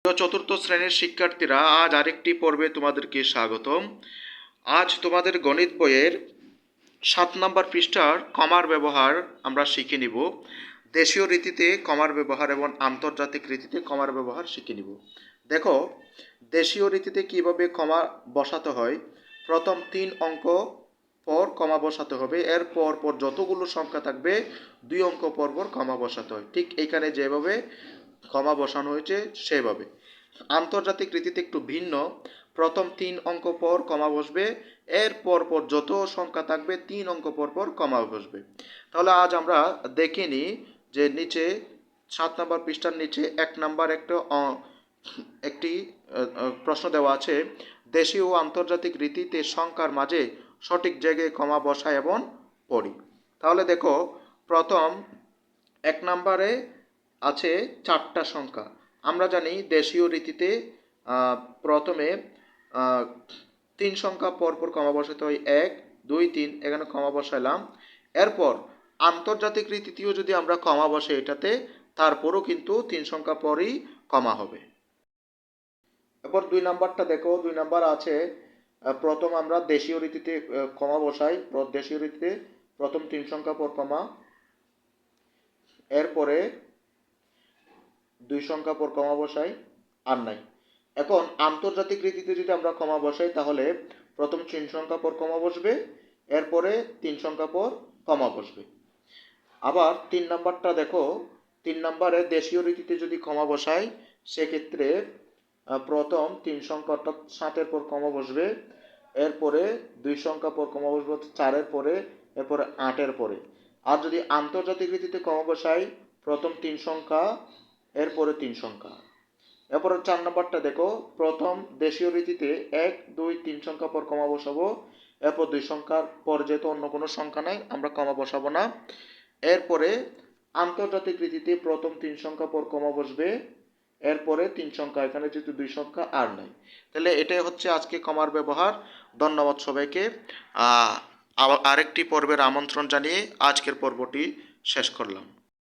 তো চতুর্থ শ্রেণীর শিক্ষার্থীরা, আজ আরেকটি পর্বে তোমাদেরকে স্বাগতম। আজ তোমাদের গণিত বইয়ের 7 নম্বর পৃষ্ঠার কমার ব্যবহার আমরা শিখে নিব। দেশীয় রীতিতে কমার ব্যবহার এবং আন্তর্জাতিক রীতিতে কমার ব্যবহার শিখে নিব। দেখো, দেশীয় রীতিতে কিভাবে কমা বসাতে হয়। প্রথম 3 অঙ্ক পর কমা বসাতে হবে, এর পর পর যতগুলো সংখ্যা থাকবে 2 অঙ্ক পর পর কমা বসাতে হয়। ঠিক এখানে যেভাবে কমা বসানো হয়েছে সেভাবে। আন্তর্জাতিক রীতিতে একটু ভিন্ন। প্রথম 3 অঙ্ক পর কমা বসবে, এর পর পর যত সংখ্যা থাকবে 3 অঙ্ক পর পর কমা বসবে। তাহলে আজ আমরা দেখে নিই যে নিচে 7 নম্বর পৃষ্ঠার নিচে 1 নাম্বার একটি প্রশ্ন দেওয়া আছে। দেশীয় ও আন্তর্জাতিক রীতিতে সংখ্যার মাঝে সঠিক জায়গায় কমা বসায় এবং পড়ি। তাহলে দেখো, প্রথম 1 নম্বরে আছে 4টা সংখ্যা। আমরা জানি দেশীয় রীতিতে প্রথমে 3 সংখ্যা পর পর কমা বসাতে হয়, 1 2 3, এখানে কমা বসাইলাম। এরপর আন্তর্জাতিক রীতিতেও যদি আমরা কমা বসে এটাতে, তারপরও কিন্তু 3 সংখ্যা পরই কমা হবে। এরপর 2 নাম্বারটা দেখো, 2 নাম্বার আছে প্রথম আমরা দেশীয় রীতিতে কমা বসাই। দেশীয় রীতিতে প্রথম 3 সংখ্যা পর কমা, এরপরে 2 সংখ্যা পর কমা বসাই, আর নাই। এখন আন্তর্জাতিক রীতিতে যদি আমরা কমা বসাই, তাহলে প্রথম 3 সংখ্যা পর কমা বসবে, এরপরে 3 সংখ্যা পর কমা বসবে। আবার 3 নাম্বারটা দেখো, 3 নাম্বারে দেশীয় রীতিতে যদি কমা বসাই, সেক্ষেত্রে প্রথম 3 সংখ্যা অর্থাৎ 7-এর পর কমা বসবে, এরপরে 2 সংখ্যা পর কমা বসবে 4-এর পরে, এরপরে 8-এর পরে। আর যদি আন্তর্জাতিক রীতিতে কমা বসাই, প্রথম 3 সংখ্যা, এরপরে 3 সংখ্যা। এরপরে 4 নাম্বারটা দেখো, প্রথম দেশীয় রীতিতে 1 2 3 সংখ্যা পর কমা বসাবো, এরপর 2 সংখ্যার পর যেহেতু অন্য কোনো সংখ্যা নাই, আমরা কমা বসাবো না। এরপরে আন্তর্জাতিক রীতিতে প্রথম 3 সংখ্যা পর কমা বসবে, এরপরে 3 সংখ্যা, এখানে যেহেতু 2 সংখ্যা আর নাই। তাহলে এটাই হচ্ছে আজকে কমার ব্যবহার। ধন্যবাদ সবাইকে। আরেকটি পর্বের আমন্ত্রণ জানিয়ে আজকের পর্বটি শেষ করলাম।